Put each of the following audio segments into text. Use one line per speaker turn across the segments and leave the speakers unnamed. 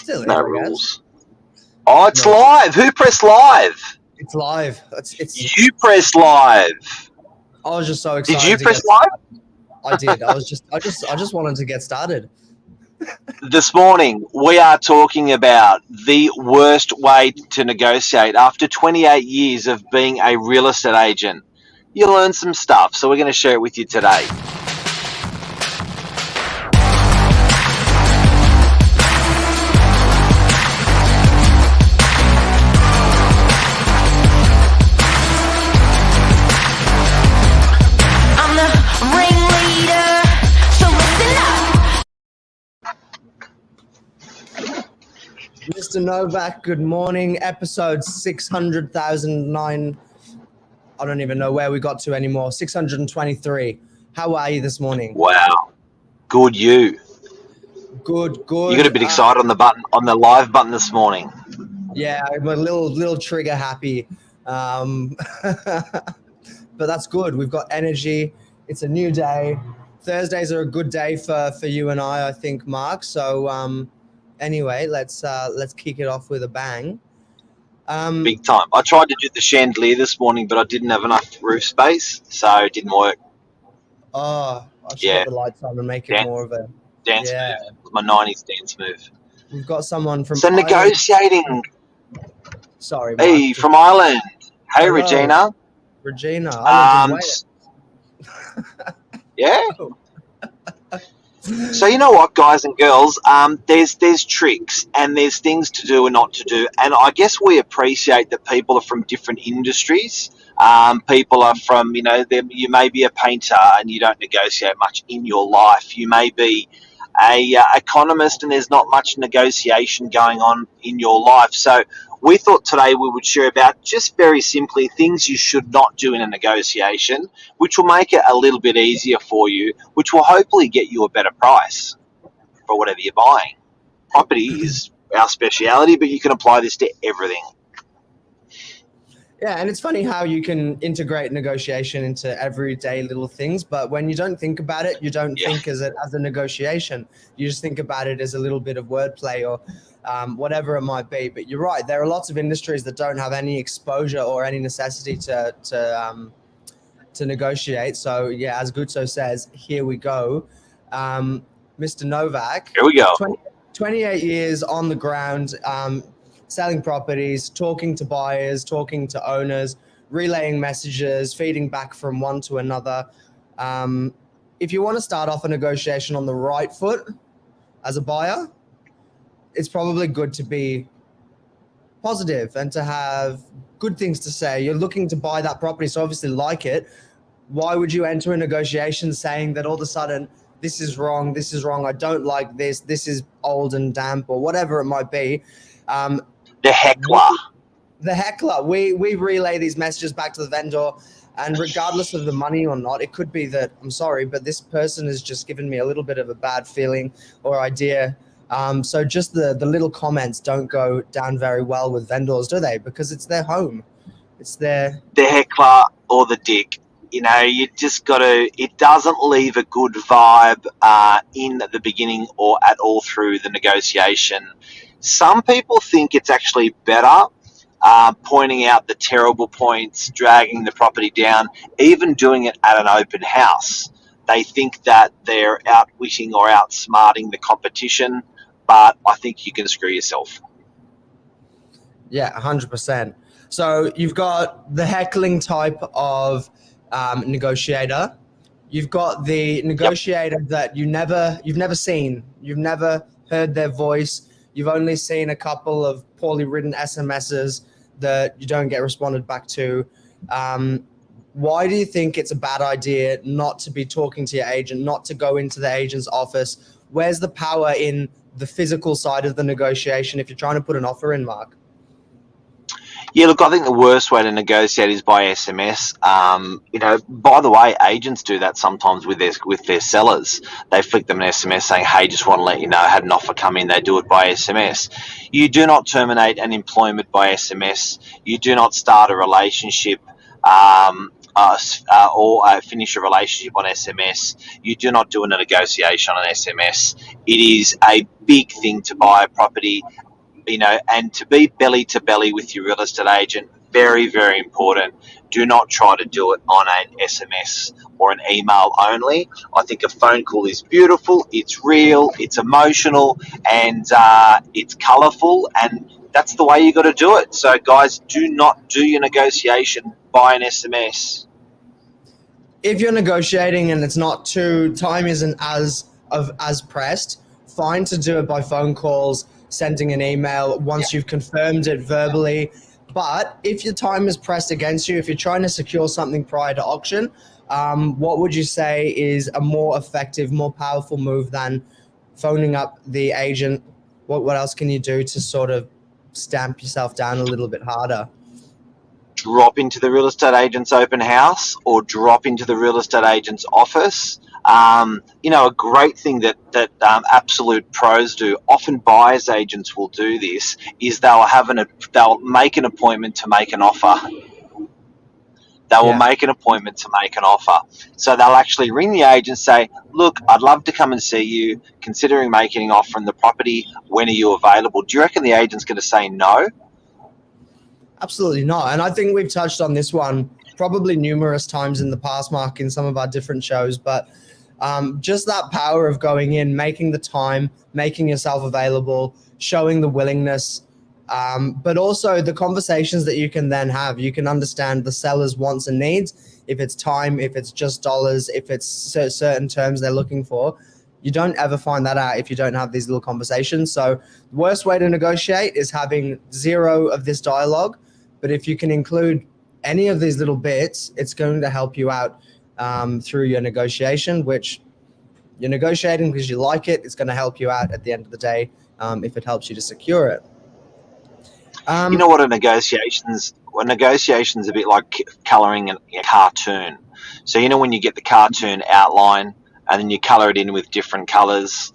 Still is,
No
I
rules.
guess.
Oh, it's
No.
live. Who pressed live?
It's live. It's.
You pressed live.
I was just so excited.
Did you
to
press
get
live?
I did. I just wanted to get started.
This morning, we are talking about the worst way to negotiate after 28 years of being a real estate agent. You learn some stuff, so we're going to share it with you today.
I'm the ringleader, so listen up.
Mr. Novak, good morning. Episode 600,009. I don't even know where we got to anymore. 623. How are you this morning?
Wow. Good you.
Good.
You got a bit excited on the live button this morning.
Yeah, I'm a little trigger happy. But that's good. We've got energy. It's a new day. Thursdays are a good day for you and I think, Mark. So anyway, let's kick it off with a bang.
Big time. I tried to do the chandelier this morning, but I didn't have enough roof space, so it didn't work.
Oh, I should
Yeah.
get the lights on and make it more of a
Dance
yeah.
move. It was my 90s dance move.
We've got someone from
So
Ireland.
negotiating.
Sorry, Mark.
Hey, from Ireland. Hey,
Hello.
Regina.
Regina. I live in Wales.
Yeah. So you know what, guys and girls, there's tricks and there's things to do and not to do, and I guess we appreciate that people are from different industries. People are from, you may be a painter and you don't negotiate much in your life. You may be a economist and there's not much negotiation going on in your life. So we thought today we would share about just very simply things you should not do in a negotiation, which will make it a little bit easier for you, which will hopefully get you a better price for whatever you're buying. Property is our speciality, but you can apply this to everything.
Yeah, and it's funny how you can integrate negotiation into everyday little things, but when you don't think about it, you don't think as a negotiation. You just think about it as a little bit of wordplay or whatever it might be. But you're right, there are lots of industries that don't have any exposure or any necessity to negotiate. So yeah, as Gutso says, here we go. Mr. Novak.
Here we go.
28 years on the ground, selling properties, talking to buyers, talking to owners, relaying messages, feeding back from one to another. If you want to start off a negotiation on the right foot as a buyer, it's probably good to be positive and to have good things to say. You're looking to buy that property, so obviously like it. Why would you enter a negotiation saying that all of a sudden, this is wrong, I don't like this is old and damp, or whatever it might be?
The heckler.
We relay these messages back to the vendor, and regardless of the money or not, it could be that, I'm sorry, but this person has just given me a little bit of a bad feeling or idea. So just the little comments don't go down very well with vendors, do they? Because it's their home. It's the
heckler or the dick. You just got to, it doesn't leave a good vibe in the beginning or at all through the negotiation. Some people think it's actually better pointing out the terrible points, dragging the property down, even doing it at an open house. They think that they're outwitting or outsmarting the competition, but I think you can screw yourself.
Yeah, 100%. So you've got the heckling type of negotiator. You've got the negotiator that you've never seen. You've never heard their voice. You've only seen a couple of poorly written SMSs that you don't get responded back to. Why do you think it's a bad idea not to be talking to your agent, not to go into the agent's office? Where's the power in the physical side of the negotiation if you're trying to put an offer in, Mark?
Yeah, look, I think the worst way to negotiate is by SMS. By the way, agents do that sometimes with their sellers. They flick them an SMS saying, hey, just want to let you know I had an offer come in. They do it by SMS. You do not terminate an employment by SMS. You do not start a relationship or finish a relationship on SMS. You do not do a negotiation on SMS. It is a big thing to buy a property, and to be belly to belly with your real estate agent, very, very important. Do not try to do it on an SMS or an email only. I think a phone call is beautiful, it's real, it's emotional, and it's colourful, and that's the way you got to do it. So, guys, do not do your negotiation by an SMS.
If you're negotiating and it's not time isn't as pressed, fine to do it by phone calls, sending an email once you've confirmed it verbally. But if your time is pressed against you, if you're trying to secure something prior to auction, what would you say is a more effective, more powerful move than phoning up the agent? What else can you do to sort of stamp yourself down a little bit harder?
Drop into the real estate agent's open house or drop into the real estate agent's office. A great thing that absolute pros do, often buyers agents will do this, is they'll make an appointment to make an offer. They will make an appointment to make an offer. So they'll actually ring the agent, say, look, I'd love to come and see you, considering making an offer on the property. When are you available? Do you reckon the agent's going to say no?
Absolutely not. And I think we've touched on this one probably numerous times in the past, Mark, in some of our different shows. But just that power of going in, making the time, making yourself available, showing the willingness, but also the conversations that you can then have. You can understand the seller's wants and needs. If it's time, if it's just dollars, if it's certain terms they're looking for. You don't ever find that out if you don't have these little conversations. So the worst way to negotiate is having zero of this dialogue. But if you can include any of these little bits, it's going to help you out through your negotiation, which you're negotiating because you like it. It's going to help you out at the end of the day if it helps you to secure it.
You know what a negotiation's a bit like colouring a cartoon. So when you get the cartoon outline and then you colour it in with different colours.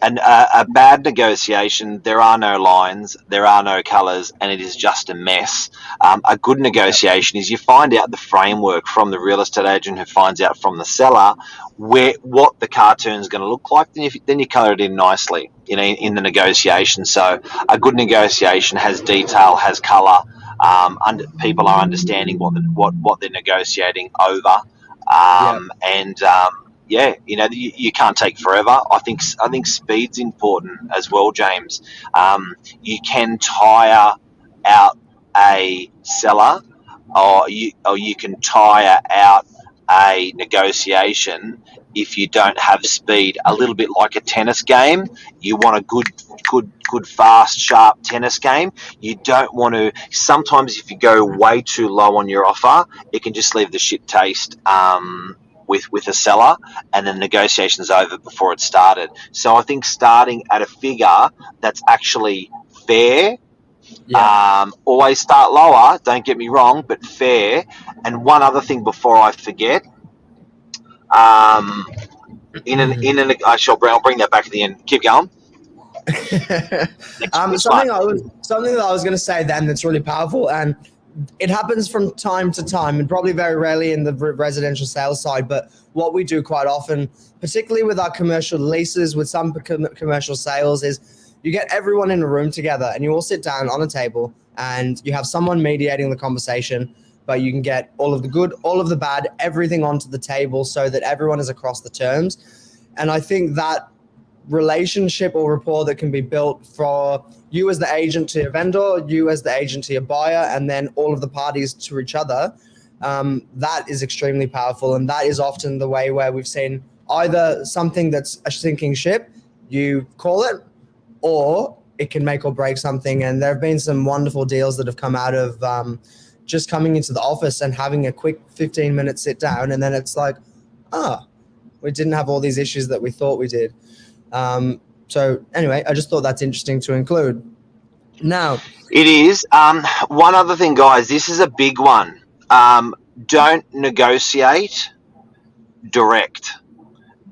And a bad negotiation, there are no lines, there are no colours, and it is just a mess. A good negotiation is you find out the framework from the real estate agent, who finds out from the seller what the cartoon is going to look like. Then you colour it in nicely, in the negotiation. So a good negotiation has detail, has colour. People are understanding what they're negotiating over, you can't take forever. I think speed's important as well, James. You can tire out a seller, or you can tire out a negotiation if you don't have speed. A little bit like a tennis game. You want a good, fast, sharp tennis game. You don't want to. Sometimes if you go way too low on your offer, it can just leave the shit taste. With a seller, and then negotiation's over before it started. So I think starting at a figure that's actually fair. Always start lower, don't get me wrong, but fair. And one other thing before I forget, I'll bring that back at the end. Keep going.
Something that I was going to say then that's really powerful, and it happens from time to time, and probably very rarely in the residential sales side, but what we do quite often, particularly with our commercial leases, with some commercial sales, is you get everyone in a room together and you all sit down on a table and you have someone mediating the conversation, but you can get all of the good, all of the bad, everything onto the table so that everyone is across the terms. And I think that relationship or rapport that can be built for you as the agent to your vendor, you as the agent to your buyer, and then all of the parties to each other, that is extremely powerful. And that is often the way where we've seen either something that's a sinking ship, you call it, or it can make or break something. And there have been some wonderful deals that have come out of just coming into the office and having a quick 15-minute sit down, and then it's like, we didn't have all these issues that we thought we did. So anyway, I just thought that's interesting to include. Now,
it is. One other thing, guys, this is a big one. Don't negotiate direct.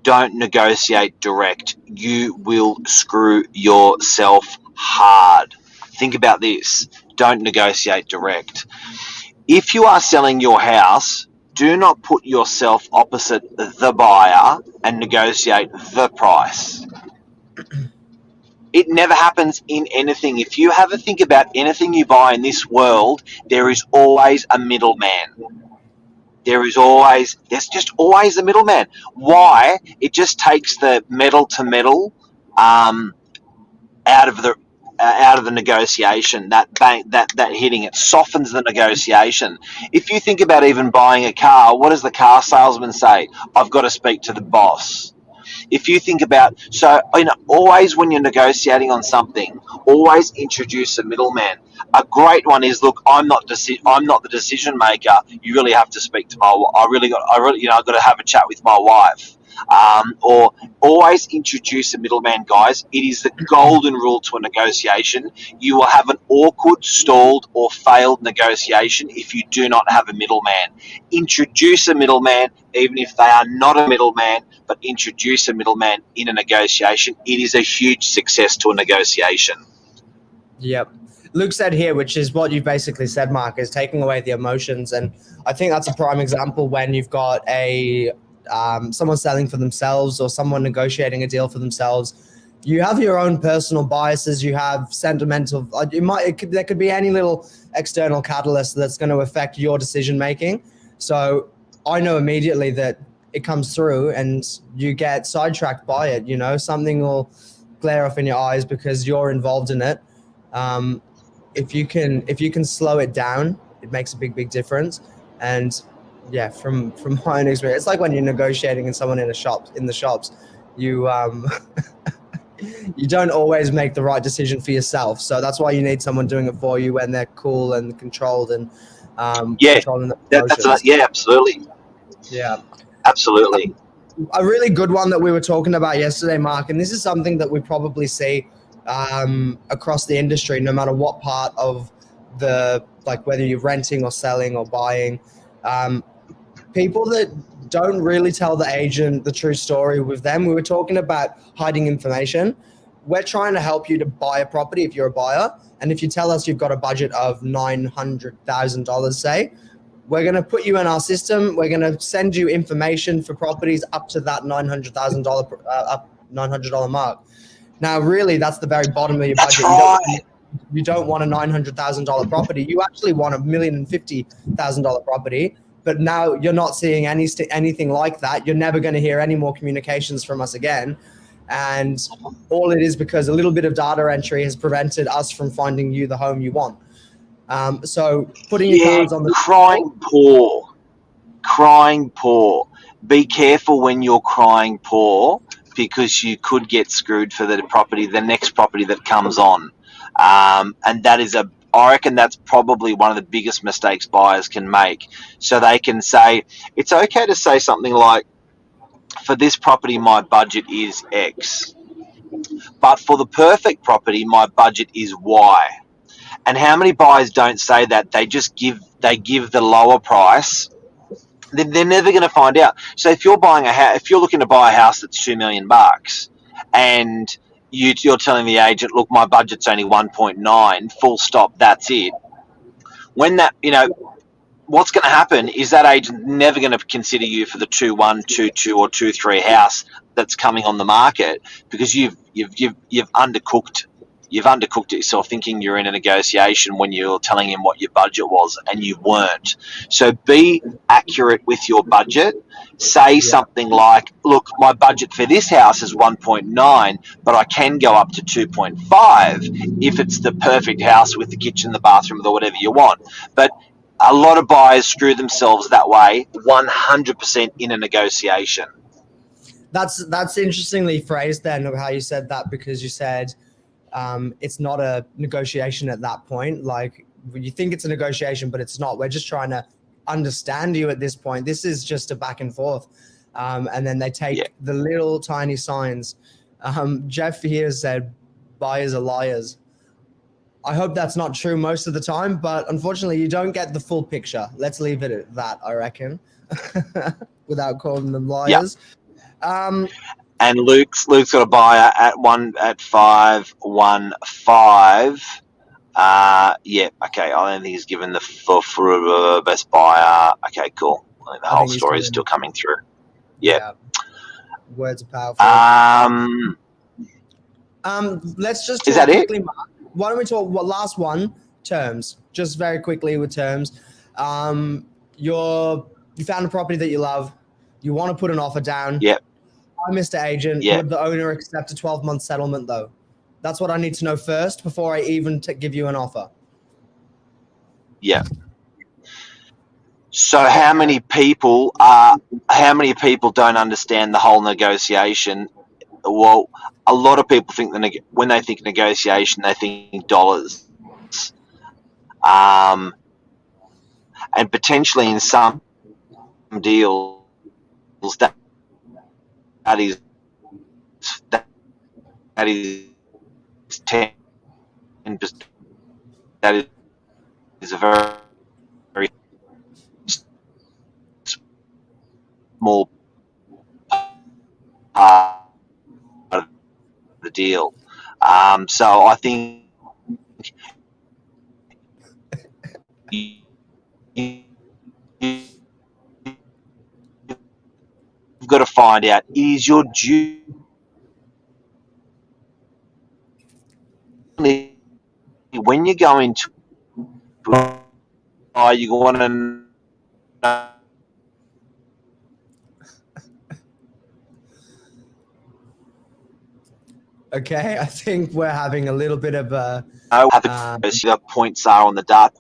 Don't negotiate direct. You will screw yourself hard. Think about this. Don't negotiate direct. If you are selling your house, do not put yourself opposite the buyer and negotiate the price. It never happens in anything. If you have a think about anything you buy in this world, there is always a middleman. There's just always a middleman. Why? It just takes the metal to metal out of the negotiation. That hitting it softens the negotiation. If you think about even buying a car, what does the car salesman say? I've got to speak to the boss. If you think about, always when you're negotiating on something, always introduce a middleman. A great one is, look, I'm not the decision maker. You really have to speak to I've got to have a chat with my wife. Or always introduce a middleman, guys. It is the golden rule to a negotiation. You will have an awkward, stalled, or failed negotiation if you do not have a middleman. Introduce a middleman, even if they are not a middleman, but introduce a middleman in a negotiation. It is a huge success to a negotiation.
Yep. Luke said here, which is what you basically said, Mark, is taking away the emotions. And I think that's a prime example when you've got someone selling for themselves or someone negotiating a deal for themselves. You have your own personal biases. You have sentimental. There could be any little external catalyst that's going to affect your decision making. So I know immediately that it comes through, and you get sidetracked by it. Something will glare off in your eyes because you're involved in it. If you can slow it down, it makes a big difference. And yeah, from my own experience, it's like when you're negotiating with someone in the shops, you you don't always make the right decision for yourself. So that's why you need someone doing it for you when they're cool and controlled and controlling the emotions.
Absolutely.
Yeah,
absolutely.
A really good one that we were talking about yesterday, Mark, and this is something that we probably see across the industry, no matter what part of whether you're renting or selling or buying. People that don't really tell the agent the true story with them. We were talking about hiding information. We're trying to help you to buy a property if you're a buyer. And if you tell us you've got a budget of $900,000, say, we're going to put you in our system. We're going to send you information for properties up to that $900 mark. Now, really, that's the very bottom of your budget.
Right.
You don't want a $900,000 property. You actually want a $1,050,000 property. But now you're not seeing anything like that. You're never going to hear any more communications from us again. And all it is because a little bit of data entry has prevented us from finding you the home you want. So putting your cards on the
crying poor. Be careful when you're crying poor, because you could get screwed for the next property that comes on. And that is I reckon that's probably one of the biggest mistakes buyers can make. So they can say, it's okay to say something like, for this property, my budget is X. But for the perfect property, my budget is Y. And how many buyers don't say that? They give the lower price. They're never going to find out. So if you're looking to buy a house that's $2 million, and you're telling the agent, look, my budget's only 1.9, full stop, that's it. When what's going to happen is that agent never going to consider you for the 2.1, 2.2, or 2.3 house that's coming on the market, because you've undercooked. You've undercooked it yourself, thinking you're in a negotiation when you're telling him what your budget was, and you weren't. So be accurate with your budget. Say something like, look, my budget for this house is 1.9, but I can go up to 2.5 if it's the perfect house with the kitchen, the bathroom, or whatever you want. But a lot of buyers screw themselves that way 100% in a negotiation.
That's interestingly phrased then, of how you said that, because you said it's not a negotiation at that point. Like, you think it's a negotiation, but it's not. We're just trying to understand you at this point. This is just a back and forth. And then they take the little tiny signs. Jeff here said, buyers are liars. I hope that's not true most of the time, but unfortunately you don't get the full picture. Let's leave it at that, I reckon, without calling them liars.
And Luke's got a buyer at 515. Yeah, okay. I don't think he's given the for best buyer. Okay, cool. I think the whole story is still coming through. Yeah.
Words are powerful. Let's just talk
Is that
quickly,
it?
Mark. Why don't we talk last one, terms. Just very quickly with terms. You found a property that you love. You want to put an offer down.
Yep.
Hi, Mr. Agent.
Yep.
Would the owner accept a 12-month settlement though? That's what I need to know first before I even give you an offer.
Yeah. So how many people don't understand the whole negotiation? Well, a lot of people think when they think negotiation, they think dollars, and potentially in some deals that is 10%. That is a very small part of the deal. So I think you've got to find out, is your due when you go into you want to know
Okay, I think we're having a little bit of a
what the points are on the data.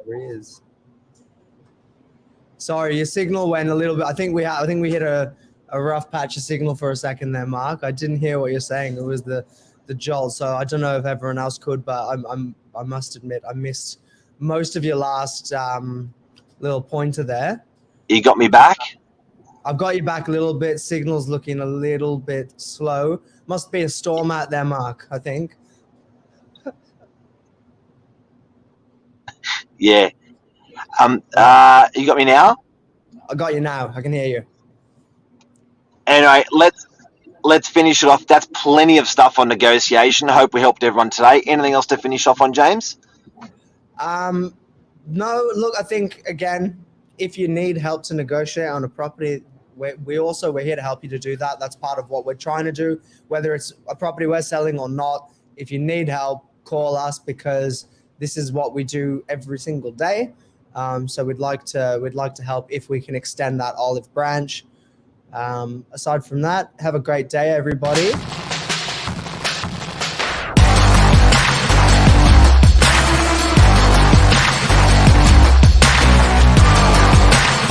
There is. Sorry, your signal went a little bit. I think we hit a rough patch of signal for a second there, Mark. I didn't hear what you're saying. It was the jolt. So I don't know if everyone else could, but I must admit I missed most of your last little pointer there.
You got me back?
I've got you back a little bit. Signal's looking a little bit slow. Must be a storm out there, Mark, I think.
Yeah. You got me now?
I got you now. I can hear you.
Anyway, let's finish it off. That's plenty of stuff on negotiation. I hope we helped everyone today. Anything else to finish off on, James?
No, look, I think, again, if you need help to negotiate on a property, we're here to help you to do that. That's part of what we're trying to do, whether it's a property we're selling or not. If you need help, call us, because this is what we do every single day. So we'd like to help if we can extend that olive branch. Aside from that, have a great day, everybody.